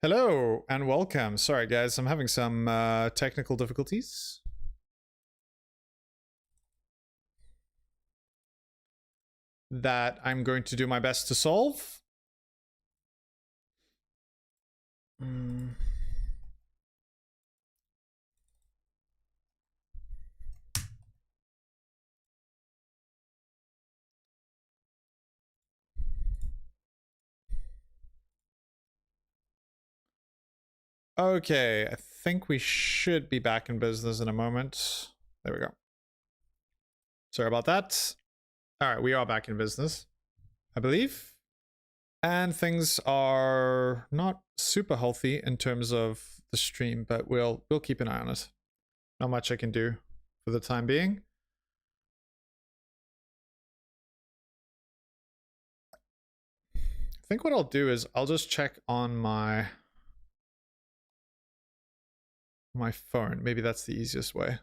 Hello and welcome. Sorry guys, I'm having some technical difficulties. That I'm going to do my best to solve. Okay, I think we should be back in business in a moment. There we go. Sorry about that. All right, we are back in business, I believe. And things are not super healthy in terms of the stream, but we'll keep an eye on it. Not much I can do for the time being. I think what I'll do is I'll just check on my phone. Maybe that's the easiest way.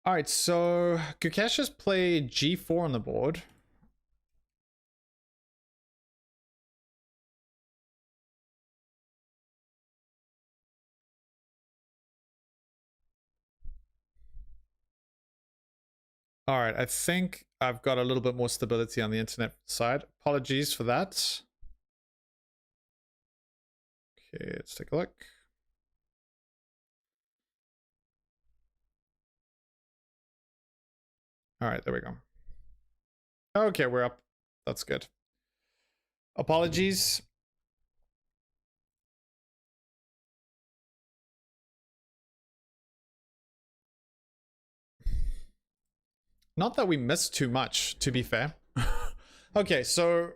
All right, so Gukesh has played g4 on the board. All right, I think I've got a little bit more stability on the internet side. Apologies for that. Okay, let's take a look. All right, there we go. Okay, we're up. That's good. Apologies. Not that we missed too much, to be fair. Okay, so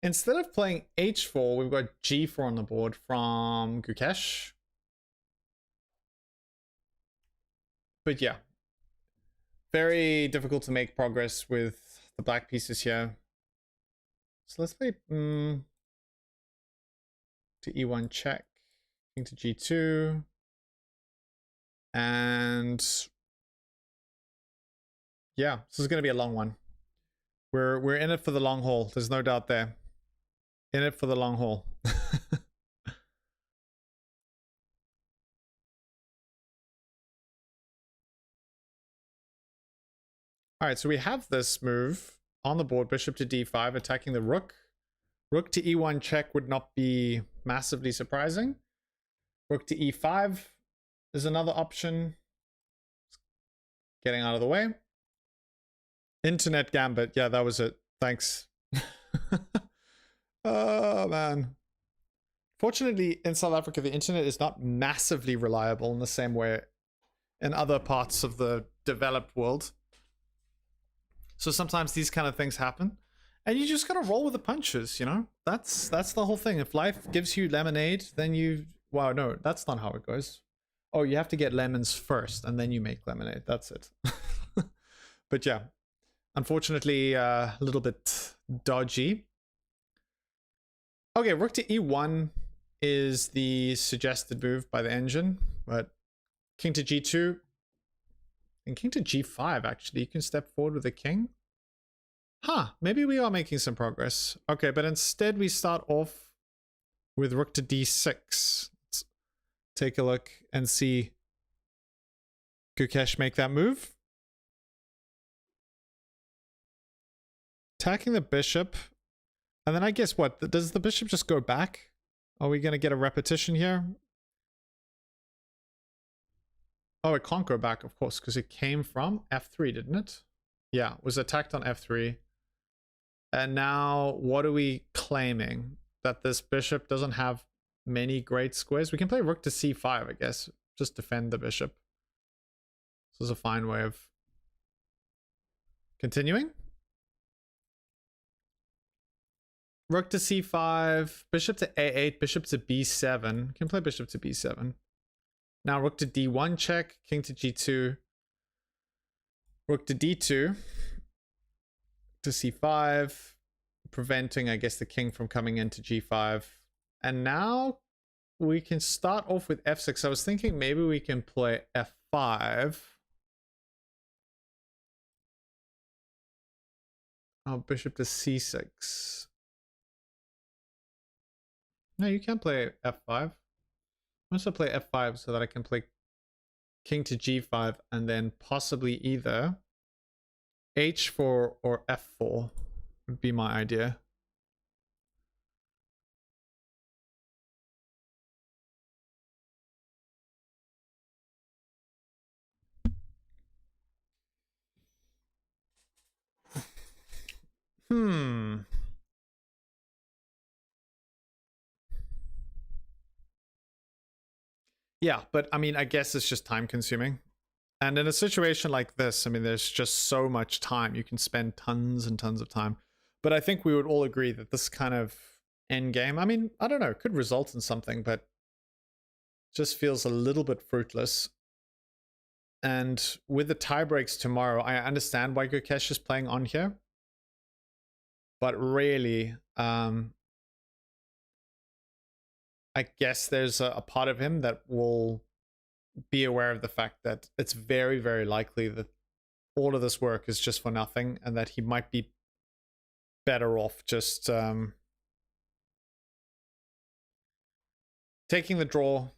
instead of playing h4, we've got g4 on the board from Gukesh. But yeah, very difficult to make progress with the black pieces here. So let's play to e1 check, king to g2, and yeah, this is going to be a long one. We're in it for the long haul. There's no doubt there. In it for the long haul. All right, so we have this move on the board, bishop to d5, attacking the rook. Rook to e1 check would not be massively surprising. Rook to e5 is another option. Getting out of the way. Internet gambit. Yeah, that was it. Thanks. Oh, man. Fortunately, in South Africa, the internet is not massively reliable in the same way in other parts of the developed world. So sometimes these kind of things happen. And you just gotta roll with the punches, you know? That's the whole thing. If life gives you lemonade, then you... Wow, no, that's not how it goes. Oh, you have to get lemons first, and then you make lemonade. That's it. But yeah, unfortunately, a little bit dodgy. Okay, rook to e1 is the suggested move by the engine, but king to g2 and king to g5, actually. You can step forward with the king. Huh, maybe we are making some progress. Okay, but instead we start off with rook to d6. Let's take a look and see Gukesh make that move. Attacking the bishop. And then I guess what? Does the bishop just go back? Are we going to get a repetition here? Oh, it can't go back, of course, because it came from f3, didn't it? Yeah, it was attacked on f3. And now, what are we claiming? That this bishop doesn't have many great squares? We can play rook to c5, I guess. Just defend the bishop. This is a fine way of continuing. Rook to c5, bishop to a8, bishop to b7. We can play bishop to b7. Now rook to d1 check, king to g2. Rook to d2. To c5. Preventing, I guess, the king from coming into g5. And now we can start off with f6. I was thinking maybe we can play f5. Oh, bishop to c6. No, you can play f5. I want to play f5 so that I can play king to g5 and then possibly either h4 or f4 would be my idea. Yeah, but I mean, I guess it's just time consuming. And in a situation like this, I mean, there's just so much time. You can spend tons and tons of time. But I think we would all agree that this kind of end game, I mean, I don't know, could result in something, but just feels a little bit fruitless. And with the tie breaks tomorrow, I understand why Gukesh is playing on here. But really, I guess there's a part of him that will be aware of the fact that it's very, very likely that all of this work is just for nothing and that he might be better off just taking the draw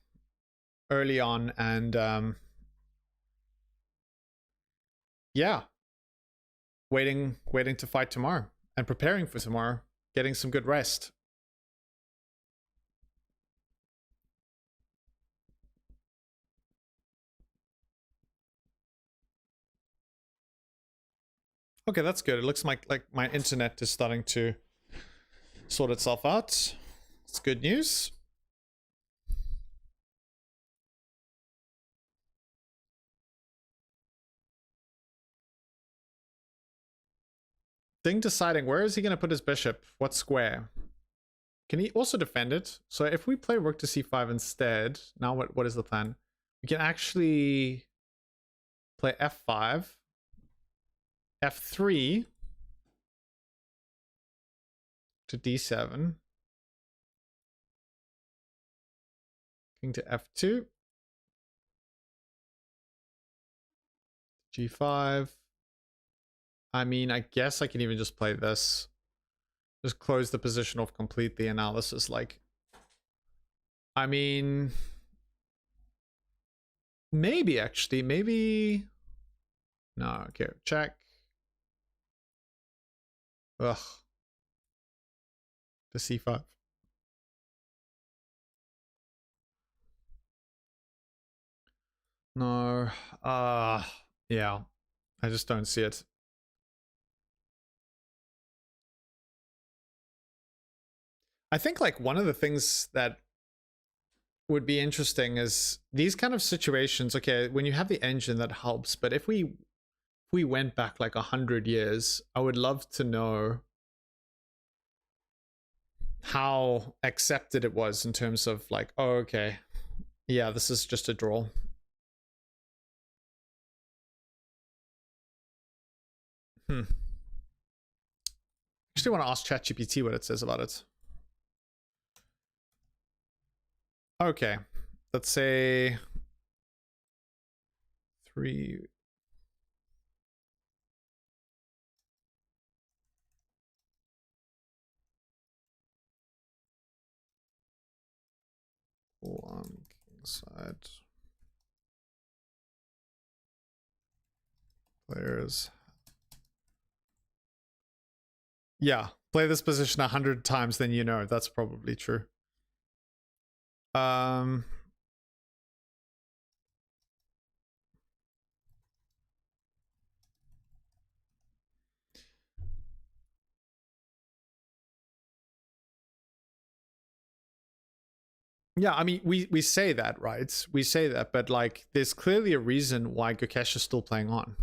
early on and yeah, waiting to fight tomorrow and preparing for tomorrow, getting some good rest. Okay, that's good. It looks like my internet is starting to sort itself out. It's good news. Thing deciding, where is he going to put his bishop? What square? Can he also defend it? So if we play rook to c5 instead, now what is the plan? We can actually play f5, f3 to d7, king to f2, g5. I mean, I guess I can even just play this. Just close the position off completely, and now this is like... I mean... Maybe, actually. Maybe... No, okay, check. Ugh. The c5. No. Yeah. I just don't see it. I think like one of the things that would be interesting is these kind of situations. Okay, when you have the engine, that helps, but if we went back like 100 years, I would love to know how accepted it was in terms of like, oh, okay, yeah, this is just a draw. Actually want to ask ChatGPT what it says about it. Okay, let's say 3. On king side. Players. Yeah, play this position 100 times, then you know that's probably true. Yeah, I mean, we say that, right? We say that, but like, there's clearly a reason why Gukesh is still playing on.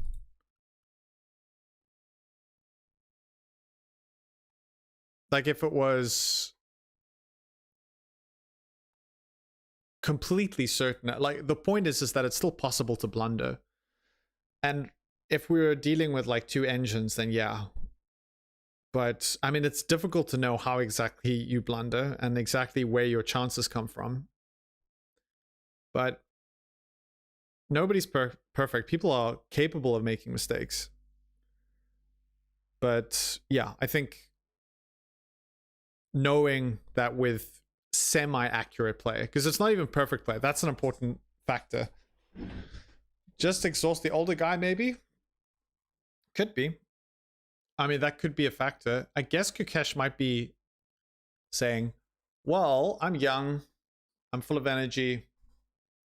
Like, if it was completely certain, like, the point is that it's still possible to blunder. And if we were dealing with like 2 engines, then yeah. But I mean, it's difficult to know how exactly you blunder and exactly where your chances come from. But nobody's perfect. People are capable of making mistakes. But yeah, I think knowing that with semi-accurate play, because it's not even perfect play. That's an important factor. Just exhaust the older guy, maybe? Could be. I mean, that could be a factor. I guess Gukesh might be saying, well, I'm young, I'm full of energy,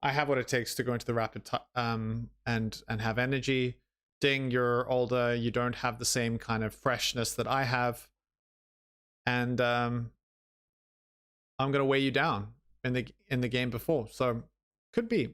I have what it takes to go into the rapid and have energy. Ding, you're older, you don't have the same kind of freshness that I have, and I'm gonna weigh you down in the game before. So could be.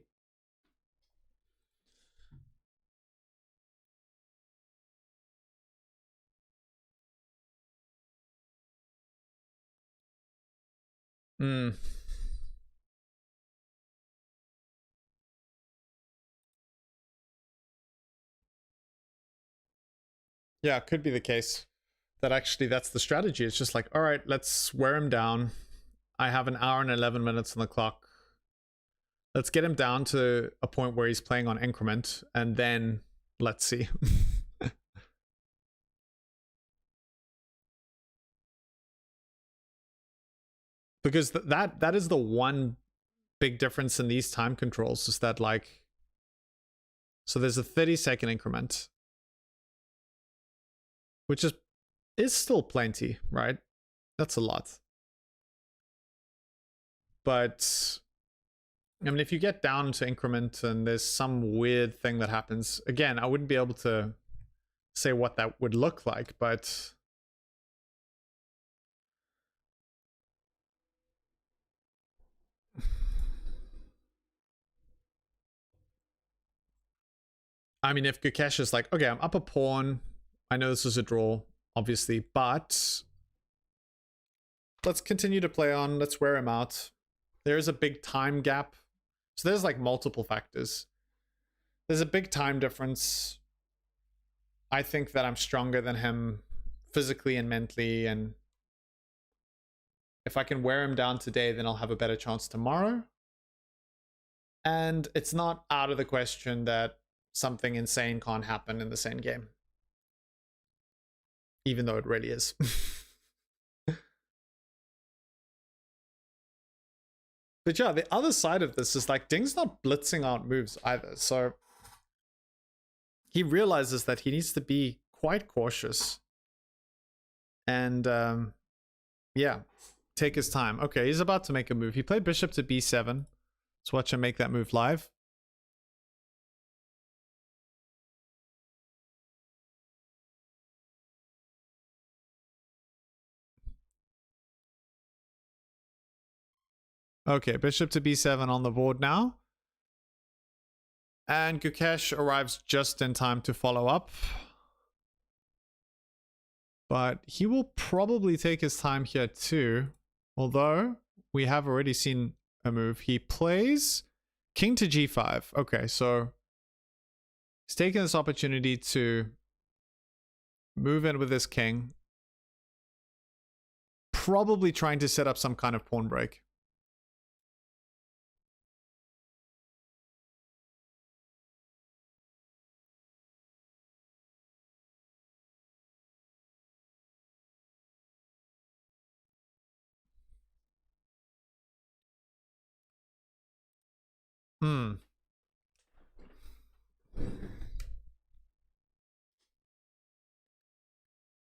Yeah, it could be the case that actually that's the strategy. It's just like, all right, let's wear him down. I have an hour and 11 minutes on the clock. Let's get him down to a point where he's playing on increment, and then let's see. Because that is the one big difference in these time controls, is that, like, so there's a 30-second increment, which is still plenty, right? That's a lot. But I mean, if you get down to increment and there's some weird thing that happens, again, I wouldn't be able to say what that would look like, but I mean, if Gukesh is like, okay, I'm up a pawn, I know this is a draw, obviously, but let's continue to play on, let's wear him out. There is a big time gap. So there's like multiple factors. There's a big time difference. I think that I'm stronger than him physically and mentally, and if I can wear him down today, then I'll have a better chance tomorrow. And it's not out of the question that something insane can't happen in this endgame. Even though it really is. But yeah, the other side of this is like Ding's not blitzing out moves either. So he realizes that he needs to be quite cautious. And yeah, take his time. Okay, he's about to make a move. He played bishop to b7. Let's watch him make that move live. Okay, bishop to b7 on the board now. And Gukesh arrives just in time to follow up. But he will probably take his time here too. Although we have already seen a move. He plays king to g5. Okay, so he's taking this opportunity to move in with his king. Probably trying to set up some kind of pawn break.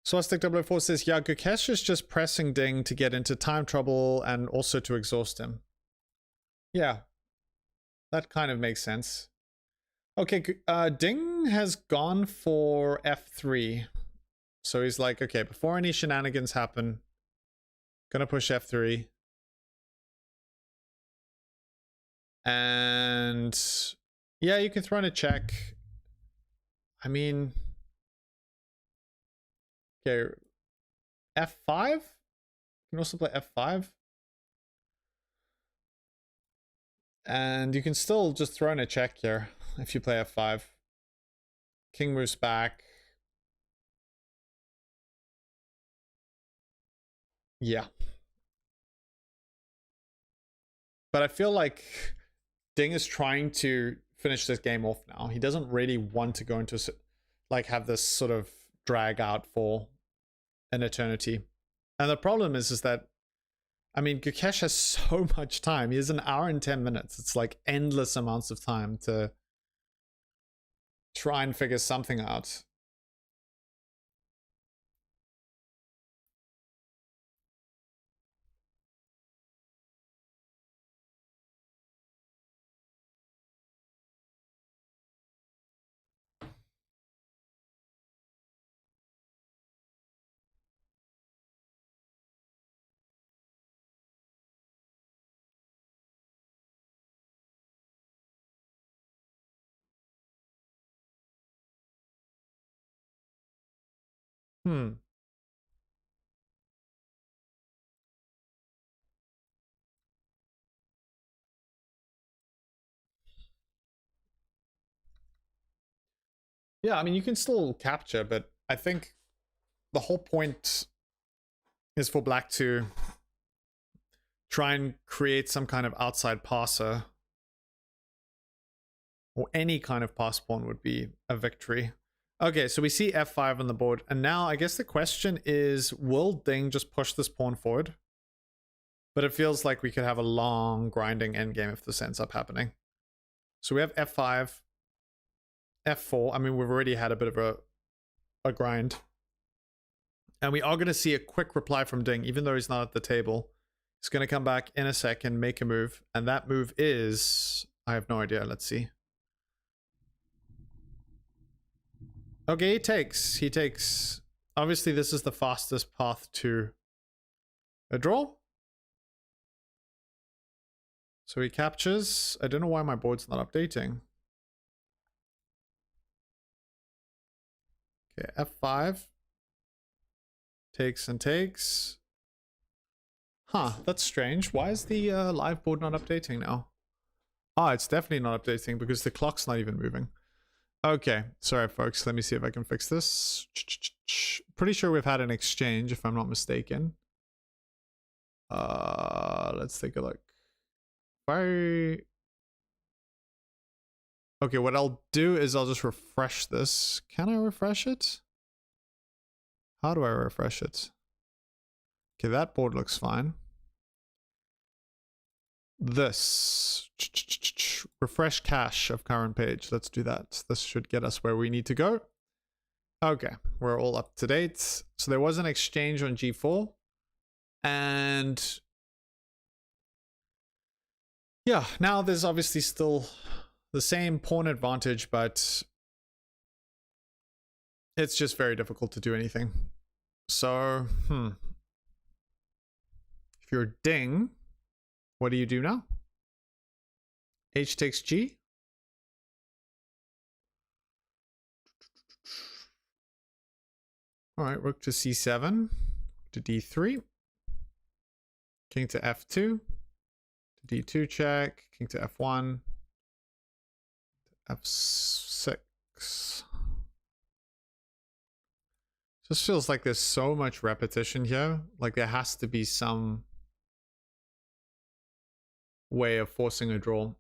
Swastik004 says, yeah, Gukesh is just pressing Ding to get into time trouble and also to exhaust him. Yeah, that kind of makes sense. Okay, Ding has gone for f3. So he's like, okay, before any shenanigans happen, gonna push f3. And yeah, you can throw in a check. I mean, okay, f5? You can also play f5. And you can still just throw in a check here if you play f5. King moves back. Yeah. But I feel like Ding is trying to finish this game off now. He doesn't really want to go into, like, have this sort of drag out for an eternity. And the problem is that I mean, Gukesh has so much time. He has an hour and 10 minutes. It's like endless amounts of time to try and figure something out. Hmm. Yeah, I mean, you can still capture, but I think the whole point is for black to try and create some kind of outside passer, or any kind of pass pawn would be a victory. Okay, so we see f5 on the board, and now I guess the question is, will Ding just push this pawn forward? But it feels like we could have a long grinding endgame if this ends up happening. So we have f5, f4. I mean, we've already had a bit of a grind. And we are going to see a quick reply from Ding, even though he's not at the table. He's going to come back in a second, make a move. And that move is... I have no idea. Let's see. Okay, he takes. He takes. Obviously, this is the fastest path to a draw. So he captures. I don't know why my board's not updating. Okay, f5. Takes and takes. Huh, that's strange. Why is the live board not updating now? Ah, it's definitely not updating because the clock's not even moving. Okay, sorry folks, let me see if I can fix this. Pretty sure we've had an exchange if I'm not mistaken. Let's take a look. Okay, what I'll do is I'll just refresh this. Can I refresh it? How do I refresh it? Okay, that board looks fine. This. Refresh cache of current page. Let's do that. This should get us where we need to go. Okay, we're all up to date. So there was an exchange on G4. And yeah, now there's obviously still the same pawn advantage, but it's just very difficult to do anything. So, if you're Ding, what do you do now? H takes G. All right, rook to C7, to D3, king to F2, to D2 check, king to F1, F6. Just feels like there's so much repetition here. Like there has to be some way of forcing a draw.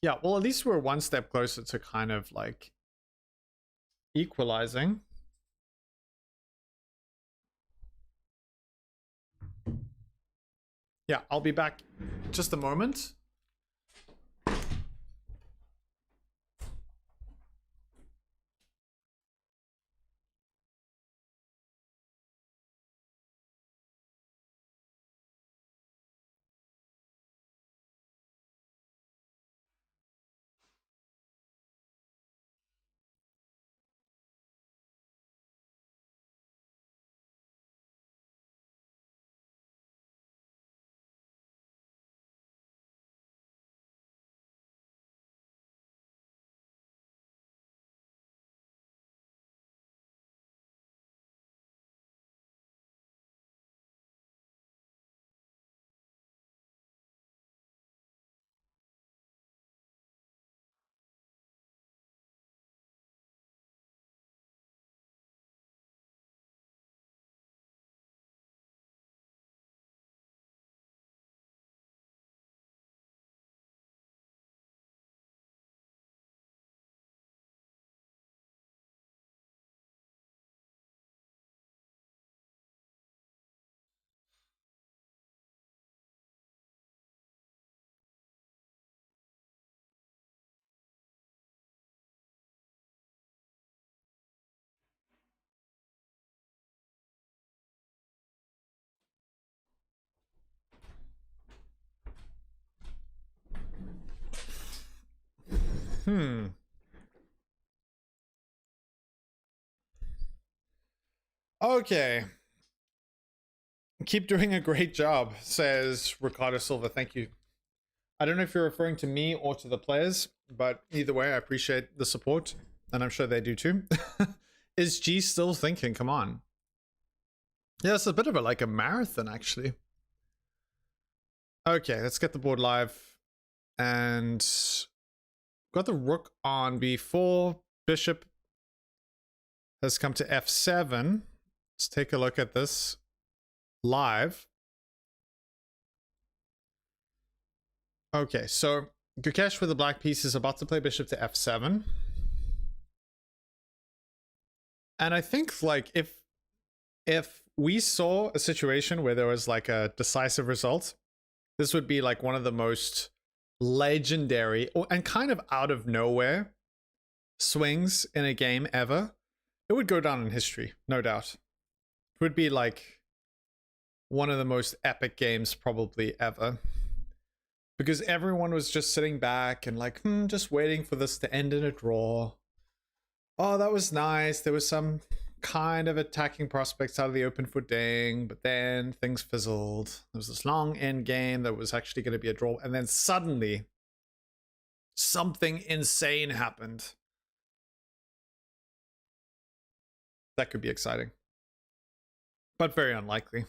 Yeah, well, at least we're one step closer to kind of like equalizing. Yeah, I'll be back just a moment. Okay. Keep doing a great job, says Ricardo Silva. Thank you. I don't know if you're referring to me or to the players, but either way, I appreciate the support, and I'm sure they do too. Is G still thinking? Come on. Yeah, it's a bit of a marathon, actually. Okay, let's get the board live. And got the rook on b4. Bishop has come to f7. Let's take a look at this live. Okay, so Gukesh with the black piece is about to play bishop to f7. And I think like if we saw a situation where there was like a decisive result, this would be like one of the most legendary and kind of out of nowhere swings in a game ever. It would go down in history, no doubt. It would be like one of the most epic games probably ever. Because everyone was just sitting back and like, just waiting for this to end in a draw. Oh, that was nice. There was some kind of attacking prospects out of the open for Ding, but then things fizzled. There was this long end game that was actually going to be a draw, and then suddenly something insane happened. That could be exciting, but very unlikely.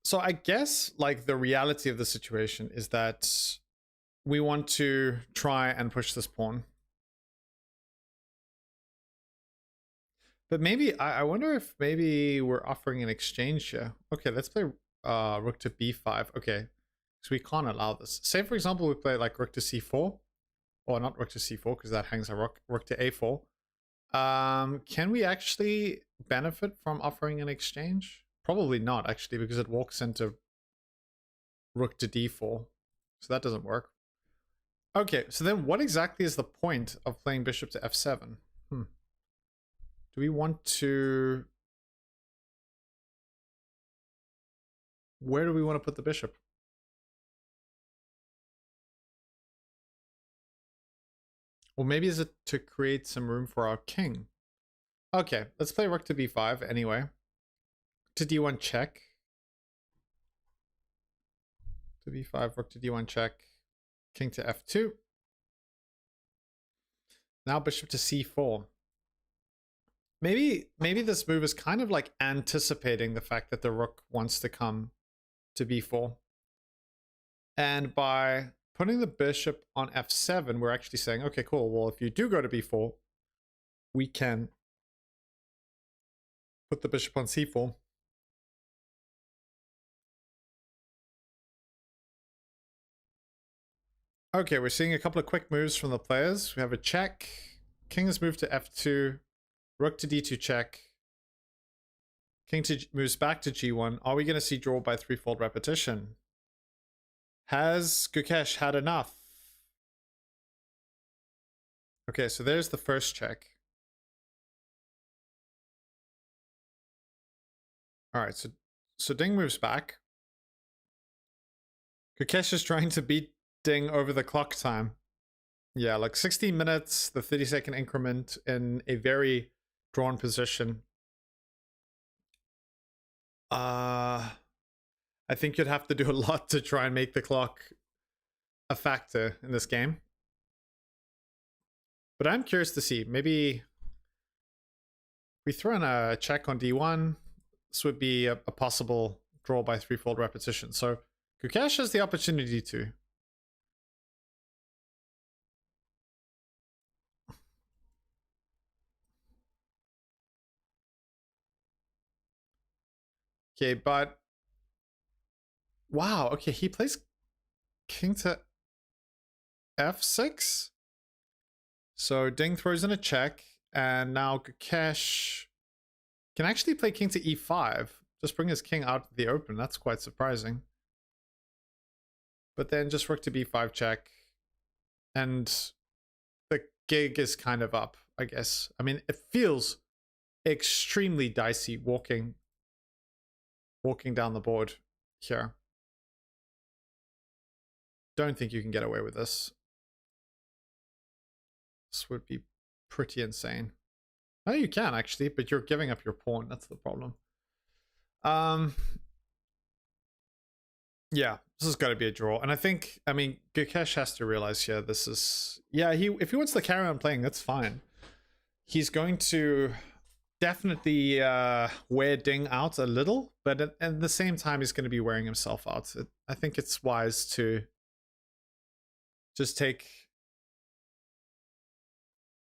So I guess like the reality of the situation is that we want to try and push this pawn. But maybe, I wonder if maybe we're offering an exchange here. Okay, let's play rook to b5. Okay, so we can't allow this. Say, for example, we play like rook to c4. Or not rook to c4, because that hangs a rook to a4. Can we actually benefit from offering an exchange? Probably not, actually, because it walks into rook to d4. So that doesn't work. Okay, so then what exactly is the point of playing bishop to f7? Do we want to... Where do we want to put the bishop? Or maybe is it to create some room for our king? Okay, let's play rook to b5 anyway. To d1 check. To b5, rook to d1 check. King to f2. Now bishop to c4. Maybe this move is kind of like anticipating the fact that the rook wants to come to b4. And by putting the bishop on f7, we're actually saying, okay, cool. Well, if you do go to b4, we can put the bishop on c4. Okay, we're seeing a couple of quick moves from the players. We have a check. King has moved to f2. Rook to d2 check. King moves back to g1. Are we going to see draw by threefold repetition? Has Gukesh had enough? Okay, so there's the first check. Alright, so Ding moves back. Gukesh is trying to beat Ding over the clock time. Yeah, like 16 minutes, the 30-second increment in a very drawn position. I think you'd have to do a lot to try and make the clock a factor in this game. But I'm curious to see. Maybe we throw in a check on d1. This would be a possible draw by threefold repetition. So Gukesh has the opportunity to. Okay, but wow, okay, he plays king to f6. So Ding throws in a check, and now Gukesh can actually play king to e5. Just bring his king out of the open. That's quite surprising. But then just rook to b5 check. And the gig is kind of up, I guess. I mean, it feels extremely dicey walking walking down the board here. Don't think you can get away with this. This would be pretty insane. Oh, you can actually, but you're giving up your pawn. That's the problem. Yeah, this has got to be a draw. And I think, I mean, Gukesh has to realize here this is... Yeah, if he wants to carry on playing, that's fine. He's going to definitely wear Ding out a little, but at the same time, he's going to be wearing himself out. I think it's wise to just take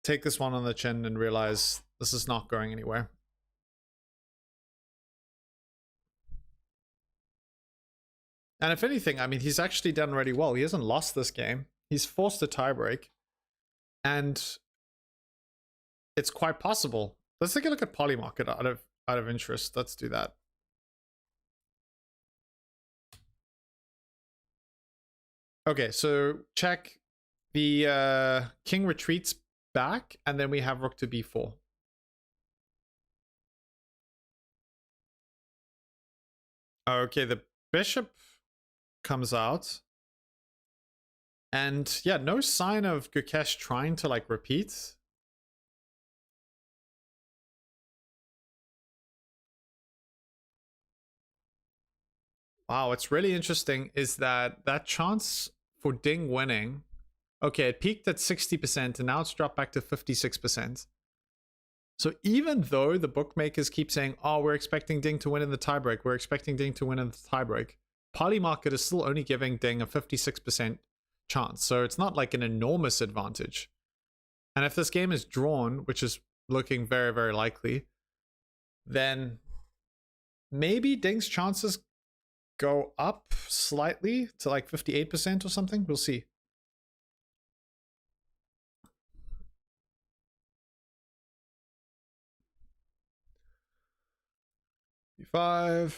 this one on the chin and realize this is not going anywhere. And if anything, I mean, he's actually done really well. He hasn't lost this game. He's forced a tiebreak. And it's quite possible. Let's take a look at Polymarket out of interest. Let's do that. Okay, so check. The king retreats back, and then we have rook to b4. Okay, the bishop comes out. And yeah, no sign of Gukesh trying to like repeat. Wow, what's really interesting is that chance for Ding winning, okay, it peaked at 60% and now it's dropped back to 56%. So even though the bookmakers keep saying, oh, we're expecting Ding to win in the tiebreak, we're expecting Ding to win in the tiebreak, Polymarket is still only giving Ding a 56% chance. So it's not like an enormous advantage. And if this game is drawn, which is looking very, very likely, then maybe Ding's chances go up slightly to like 58% or something. We'll see. B5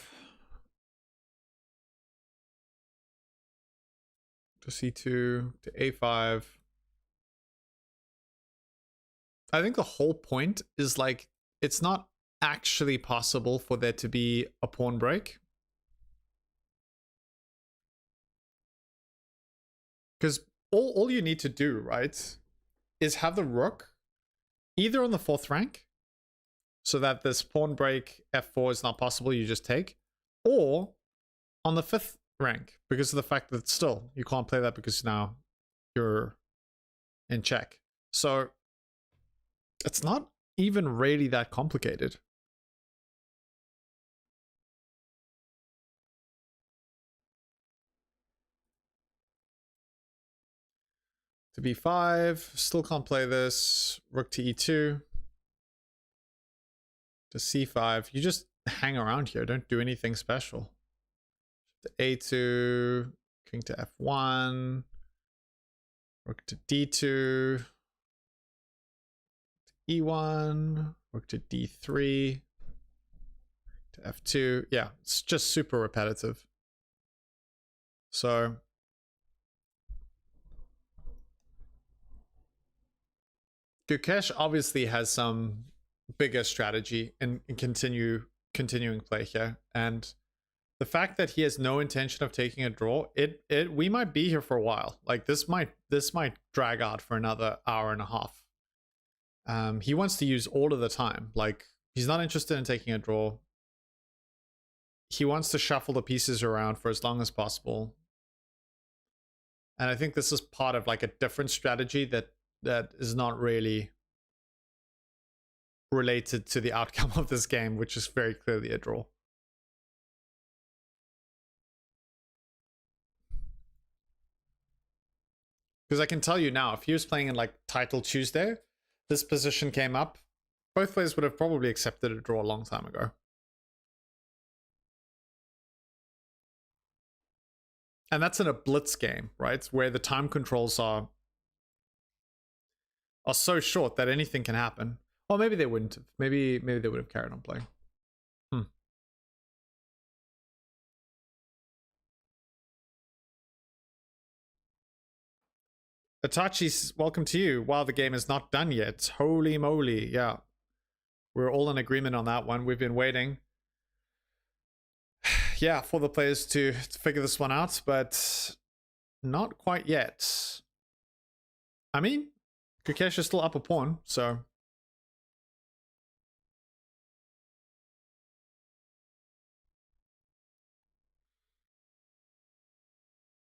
to C2 to A5. I think the whole point is like it's not actually possible for there to be a pawn break. Because all you need to do, right, is have the rook either on the 4th rank, so that this pawn break f4 is not possible, you just take, or on the 5th rank, because of the fact that still, you can't play that because now you're in check. So it's not even really that complicated. To b5, still can't play this. Rook to e2. To c5. You just hang around here. Don't do anything special. To a2. King to f1. Rook to d2. To e1. Rook to d3. To f2. Yeah, it's just super repetitive. So Gukesh obviously has some bigger strategy in continuing play here, and the fact that he has no intention of taking a draw, we might be here for a while. Like this might drag out for another hour and a half. He wants to use all of the time. Like he's not interested in taking a draw. He wants to shuffle the pieces around for as long as possible. And I think this is part of like a different strategy that is not really related to the outcome of this game, which is very clearly a draw. Because I can tell you now, if he was playing in like Title Tuesday, this position came up, both players would have probably accepted a draw a long time ago. And that's in a blitz game, right? Where the time controls are so short that anything can happen. Or maybe they wouldn't have. Maybe they would have carried on playing. Itachi's welcome to you. Wow, the game is not done yet. Holy moly. Yeah. We're all in agreement on that one. We've been waiting. yeah, for the players to figure this one out, but not quite yet. I mean, Gukesh is still up a pawn, so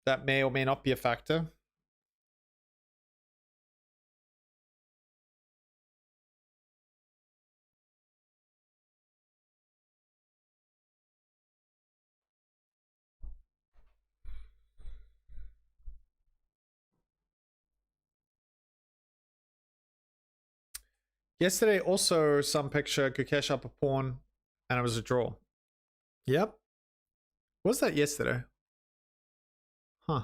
that may or may not be a factor. Yesterday, also some picture, Gukesh up a pawn, and it was a draw. Yep. Was that yesterday? Huh.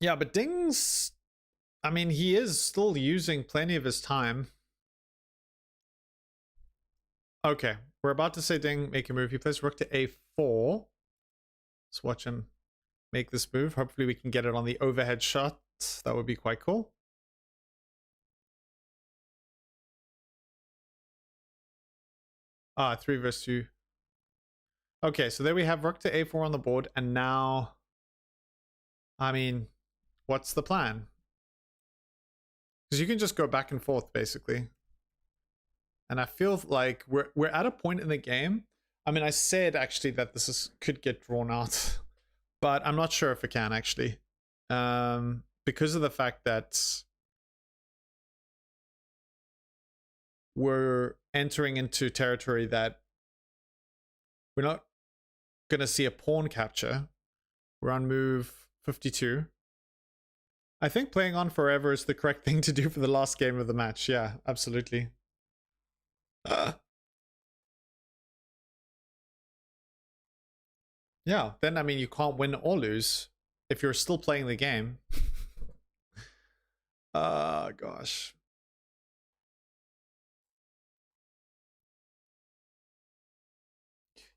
Yeah, but Ding's... I mean, he is still using plenty of his time. Okay, we're about to say Ding, make a move. He plays rook to a4. Let's watch him make this move. Hopefully we can get it on the overhead shot. That would be quite cool. Ah, 3 versus 2. Okay, so there we have rook to a4 on the board, and now... I mean, what's the plan? Because you can just go back and forth, basically. And I feel like we're at a point in the game. I mean, I said, actually, that this could get drawn out. But I'm not sure if it can, actually. Because of the fact that we're entering into territory that we're not going to see a pawn capture. We're on move 52. I think playing on forever is the correct thing to do for the last game of the match. Yeah, absolutely. Yeah, then I mean you can't win or lose if you're still playing the game. Gosh.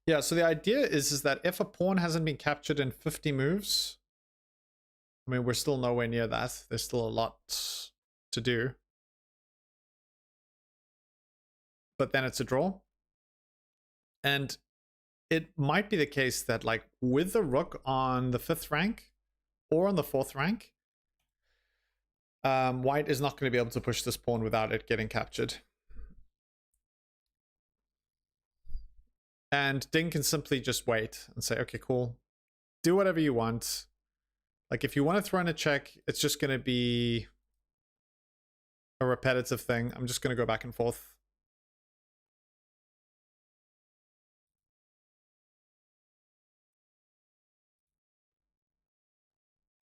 Yeah, so the idea is that if a pawn hasn't been captured in 50 moves, I mean, we're still nowhere near that. There's still a lot to do. But then it's a draw. And it might be the case that, like, with the rook on the 5th rank or on the 4th rank, white is not going to be able to push this pawn without it getting captured. And Ding can simply just wait and say, okay, cool. Do whatever you want. Like, if you want to throw in a check, it's just going to be a repetitive thing. I'm just going to go back and forth.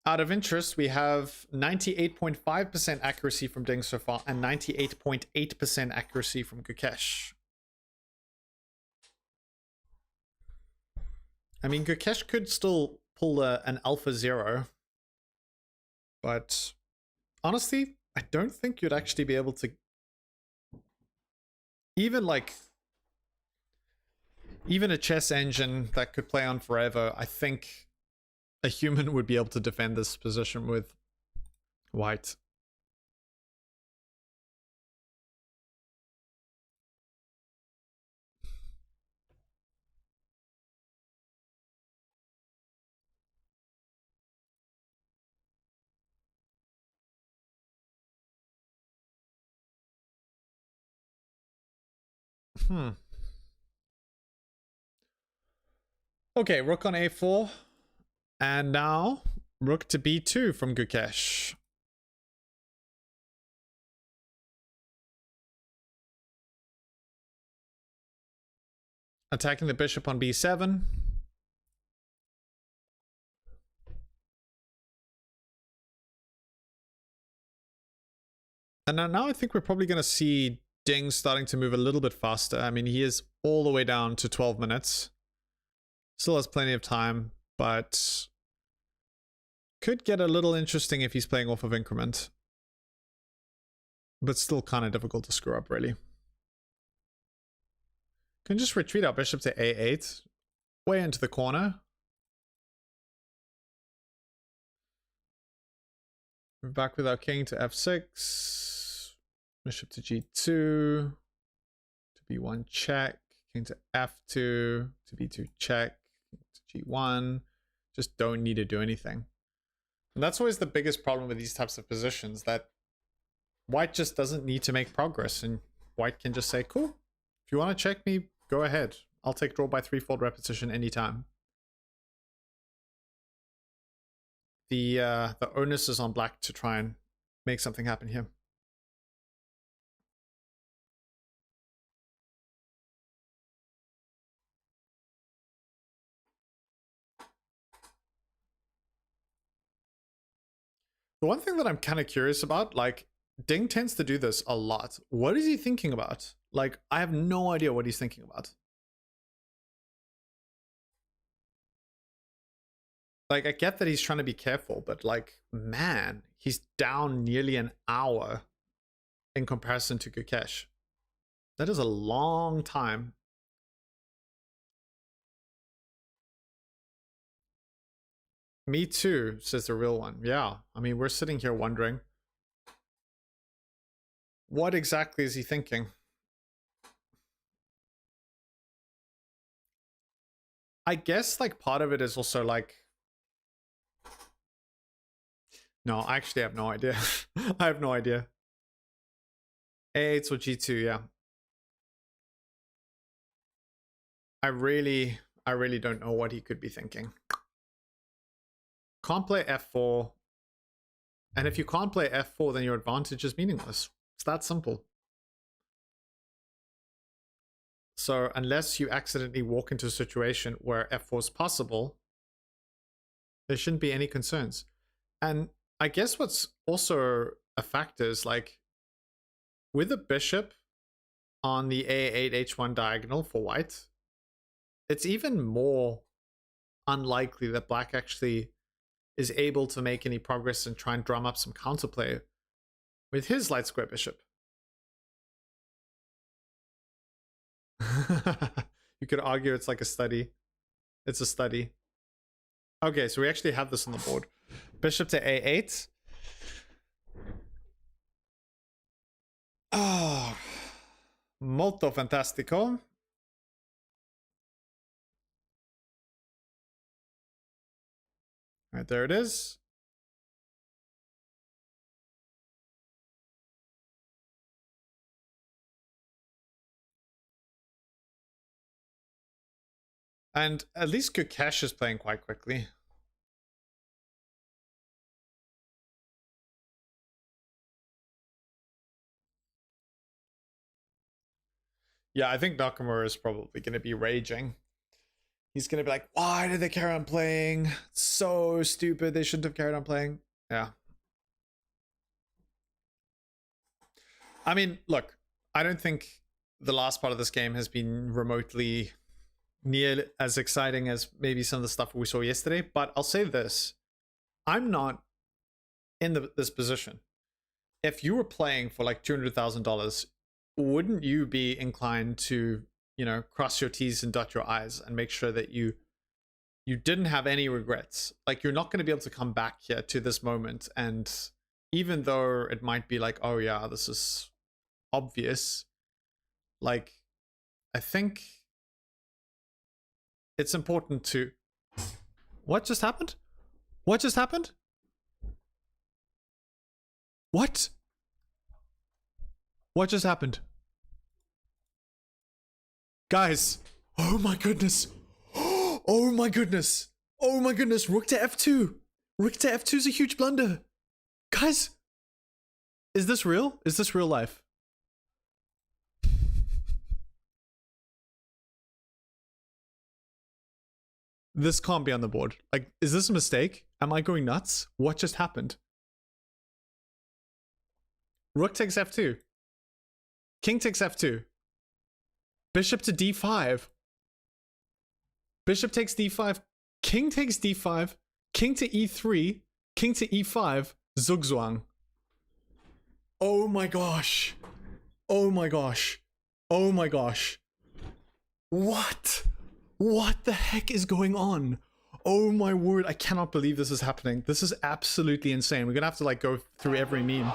Out of interest, we have 98.5% accuracy from Ding so far and 98.8% accuracy from Gukesh. I mean, Gukesh could still pull an alpha 0. But honestly, I don't think you'd actually be able to... Even a chess engine that could play on forever, I think a human would be able to defend this position with white. Okay, rook on a4. And now, rook to b2 from Gukesh. Attacking the bishop on b7. And now I think we're probably going to see Ding starting to move a little bit faster. I mean, he is all the way down to 12 minutes. Still has plenty of time, but could get a little interesting if he's playing off of increment. But still kind of difficult to screw up, really. Can just retreat our bishop to a8. Way into the corner. Move back with our king to f6. Bishop to g2, to b1 check, king to f2, to b2 check, to g1. Just don't need to do anything. And that's always the biggest problem with these types of positions, that white just doesn't need to make progress, and white can just say, cool, if you want to check me, go ahead. I'll take draw by threefold repetition anytime. The onus is on black to try and make something happen here. The one thing that I'm kind of curious about, like, Ding tends to do this a lot. What is he thinking about? Like, I have no idea what he's thinking about. Like, I get that he's trying to be careful, but like, man, he's down nearly an hour in comparison to Gukesh. That is a long time. Me too, says the real one. Yeah, I mean, we're sitting here wondering, what exactly is he thinking? I guess like part of it is also like, no, I actually have no idea. I have no idea. A8 or G2, yeah. I really don't know what he could be thinking. Can't play F4. And if you can't play F4, then your advantage is meaningless. It's that simple. So unless you accidentally walk into a situation where F4 is possible, there shouldn't be any concerns. And I guess what's also a factor is like, with a bishop on the A8 H1 diagonal for white, it's even more unlikely that black actually is able to make any progress and try and drum up some counterplay with his light square bishop. You could argue it's like a study. It's a study. Okay, so we actually have this on the board. Bishop to A8. Oh, molto fantastico. All right, there it is. And at least Gukesh is playing quite quickly. Yeah, I think Nakamura is probably going to be raging. He's going to be like, why did they carry on playing? It's so stupid. They shouldn't have carried on playing. Yeah. I mean, look, I don't think the last part of this game has been remotely near as exciting as maybe some of the stuff we saw yesterday. But I'll say this. I'm not in this position. If you were playing for like $200,000, wouldn't you be inclined to, you know, cross your T's and dot your I's and make sure that you didn't have any regrets? Like, you're not going to be able to come back here to this moment, and even though it might be like, oh yeah, this is obvious, like, I think it's important to... What just happened? What just happened? What? What just happened? Guys. Oh my goodness. Oh my goodness. Oh my goodness. Rook to F2. Rook to F2 is a huge blunder. Guys. Is this real? Is this real life? This can't be on the board. Like, is this a mistake? Am I going nuts? What just happened? Rook takes F2. King takes F2. Bishop to D5. Bishop takes D5. King takes D5. King to E3. King to E5. Zugzwang. Oh my gosh. Oh my gosh. Oh my gosh. What? What the heck is going on? Oh my word, I cannot believe this is happening. This is absolutely insane. We're gonna have to like go through every meme.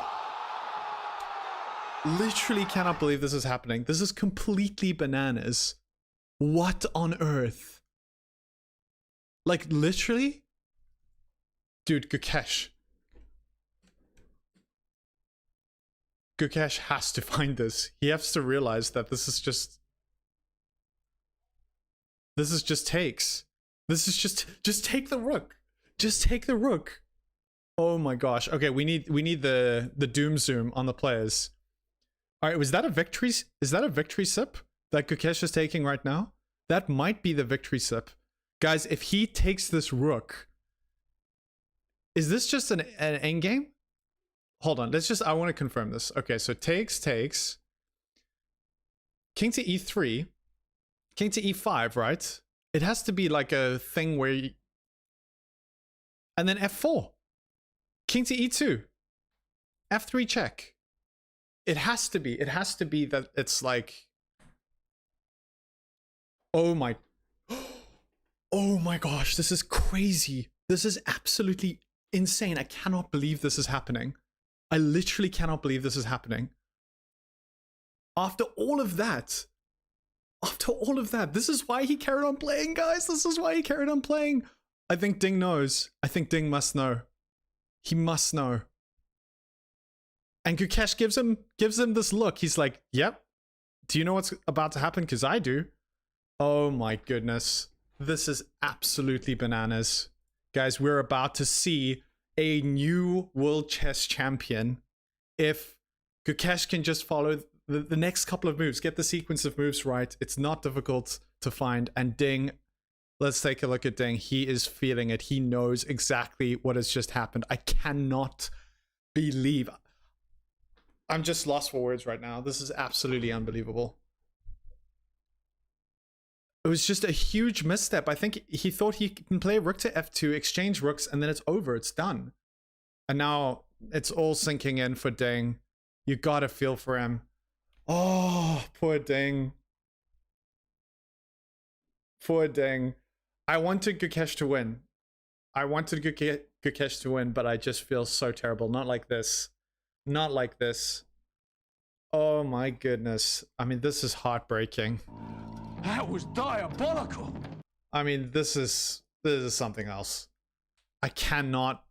literally cannot believe this is happening. This is completely bananas. What on earth? Like, literally? Dude, Gukesh. Gukesh has to find this. He has to realize that this is just takes. This is just take the rook. Just take the rook. Oh my gosh. Okay, we need the doom zoom on the players. All right, was that a victory? Is that a victory sip that Gukesh is taking right now? That might be the victory sip. Guys, if he takes this rook, is this just an endgame? Hold on, I want to confirm this. Okay, so takes. King to e3. King to e5, right? It has to be like a thing where you... And then f4. King to e2. f3 check. It has to be that it's like... Oh my... Oh my gosh, this is crazy. This is absolutely insane. I cannot believe this is happening. I literally cannot believe this is happening. After all of that, this is why he carried on playing, guys. This is why he carried on playing. I think Ding knows. I think Ding must know. He must know. And Gukesh gives him this look. He's like, yep. Do you know what's about to happen? Because I do. Oh my goodness. This is absolutely bananas. Guys, we're about to see a new world chess champion. If Gukesh can just follow the next couple of moves, get the sequence of moves right, it's not difficult to find. And Ding, let's take a look at Ding. He is feeling it. He knows exactly what has just happened. I cannot believe... I'm just lost for words right now. This is absolutely unbelievable. It was just a huge misstep. I think he thought he can play rook to f2, exchange rooks, and then it's over. It's done. And now it's all sinking in for Ding. You gotta feel for him. Oh, poor Ding. Poor Ding. I wanted Gukesh to win. Gukesh to win, but I just feel so terrible. Not like this. Not like this. Oh my goodness. I mean, this is heartbreaking. That was diabolical. I mean, this is something else. I cannot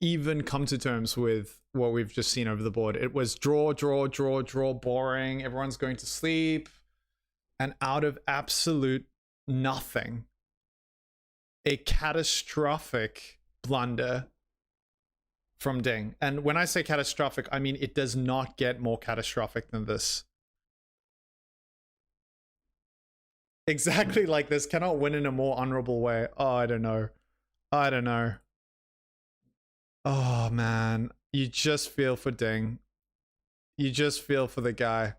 even come to terms with what we've just seen over the board. It was draw, boring. Everyone's going to sleep. And out of absolute nothing, a catastrophic blunder from Ding. And when I say catastrophic, I mean it does not get more catastrophic than this. Exactly like this. Cannot win in a more honorable way. Oh, I don't know. I don't know. Oh, man. You just feel for Ding. You just feel for the guy.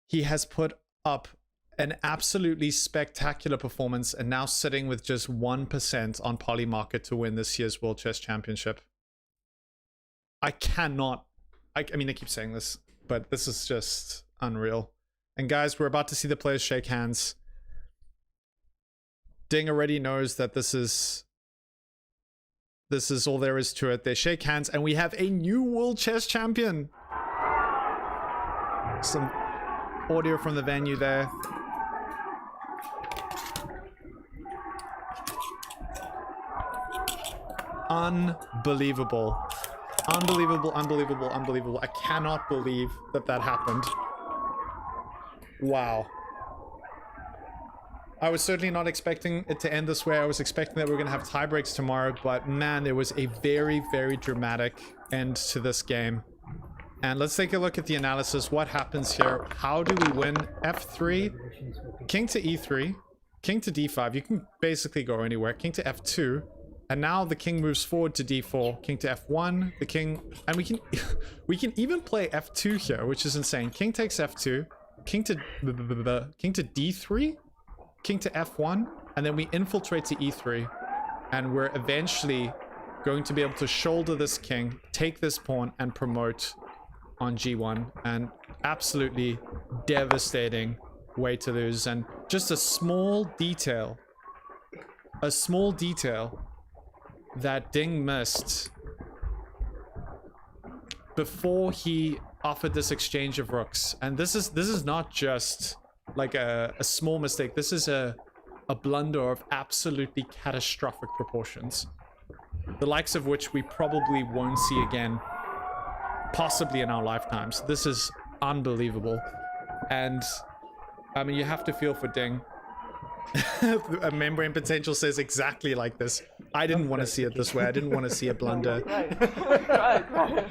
He has put up an absolutely spectacular performance and now sitting with just 1% on Polymarket to win this year's World Chess Championship. I cannot... I mean, I keep saying this, but this is just unreal. And guys, we're about to see the players shake hands. Ding already knows that this is all there is to it. They shake hands and we have a new World Chess Champion. Some audio from the venue there. Unbelievable. Unbelievable, unbelievable, unbelievable. I cannot believe that that happened. Wow. I was certainly not expecting it to end this way. I was expecting that we were going to have tie breaks tomorrow, but man, there was a very, very dramatic end to this game. And let's take a look at the analysis. What happens here? How do we win? F3, king to e3, king to d5. You can basically go anywhere. King to f2. And now the king moves forward to d4, king to f1, the king, and we can even play f2 here, which is insane. King takes f2, king to d3, king to f1, and then we infiltrate to e3, and we're eventually going to be able to shoulder this king, take this pawn, and promote on g1. And absolutely devastating way to lose. And just a small detail that Ding missed before he offered this exchange of rooks, and this is not just like a small mistake. This is a blunder of absolutely catastrophic proportions, the likes of which we probably won't see again, possibly in our lifetimes. This is unbelievable, and I mean, you have to feel for Ding. A membrane potential says exactly like this. I didn't want to see it this way. I didn't want to see a blunder. Right.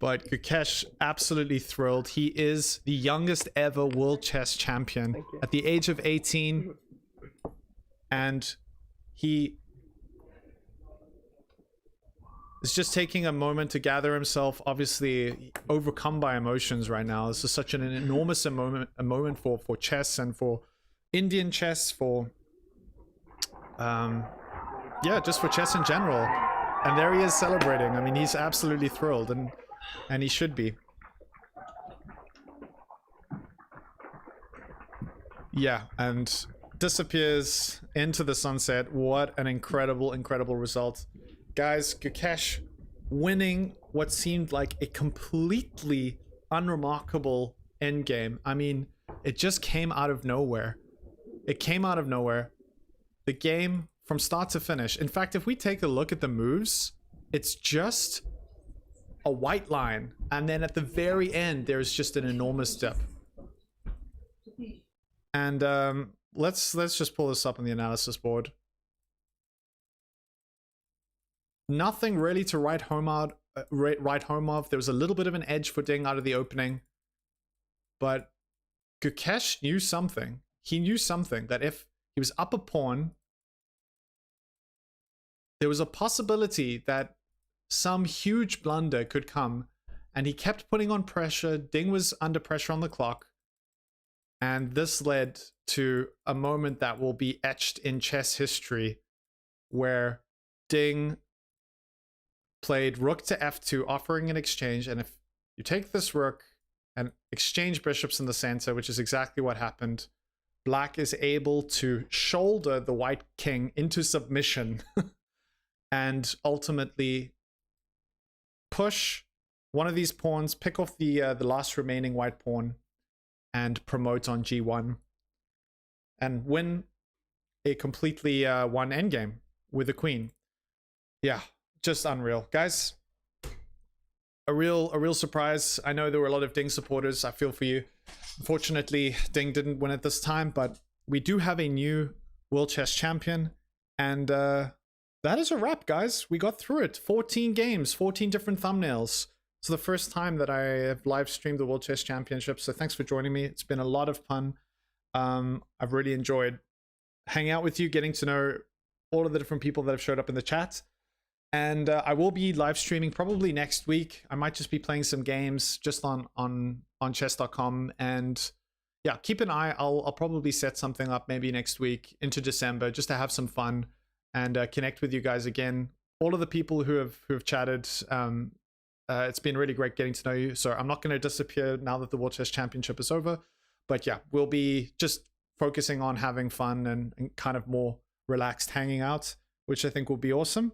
But Gukesh, absolutely thrilled. He is the youngest ever world chess champion at the age of 18. And he is just taking a moment to gather himself, obviously overcome by emotions right now. This is such an enormous moment for chess and for Indian chess, for yeah, just for chess in general. And there he is celebrating. I mean, he's absolutely thrilled, and he should be. Yeah, and disappears into the sunset. What an incredible, incredible result. Guys, Gukesh winning what seemed like a completely unremarkable endgame. I mean, it just came out of nowhere. It came out of nowhere. The game from start to finish. In fact, if we take a look at the moves, it's just a white line, and then at the very end there's just an enormous dip. And let's just pull this up on the analysis board. Nothing really to write home of. There was a little bit of an edge for Ding out of the opening, but Gukesh knew something. He knew something, that if he was up a pawn, there was a possibility that some huge blunder could come, and he kept putting on pressure. Ding was under pressure on the clock, and this led to a moment that will be etched in chess history, where Ding played rook to f2, offering an exchange, and if you take this rook and exchange bishops in the center, which is exactly what happened, Black is able to shoulder the white king into submission and ultimately push one of these pawns, pick off the last remaining white pawn, and promote on g1, and win a completely won endgame with the queen. Yeah, just unreal, guys. A real surprise. I know there were a lot of Ding supporters. I feel for you. Unfortunately, Ding didn't win it this time, but we do have a new world chess champion, and that is a wrap, guys. We got through it. 14 games, 14 different thumbnails. It's the first time that I have live streamed the World Chess Championship, so thanks for joining me. It's been a lot of fun. I've really enjoyed hanging out with you, getting to know all of the different people that have showed up in the chat. And I will be live streaming probably next week. I might just be playing some games just on chess.com. And yeah, keep an eye. I'll probably set something up maybe next week into December just to have some fun and connect with you guys again. All of the people who have chatted, it's been really great getting to know you. So I'm not going to disappear now that the World Chess Championship is over. But yeah, we'll be just focusing on having fun and kind of more relaxed hanging out, which I think will be awesome.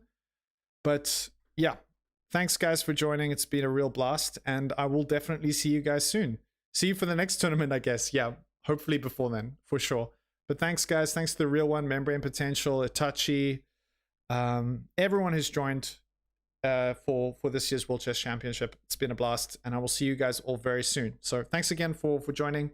But yeah, thanks guys for joining. It's been a real blast, and I will definitely see you guys soon. See you for the next tournament, I guess. Yeah, hopefully before then, for sure. But thanks guys. Thanks to the Real One, Membrane Potential, Itachi, everyone who's joined for this year's World Chess Championship. It's been a blast, and I will see you guys all very soon. So thanks again for joining.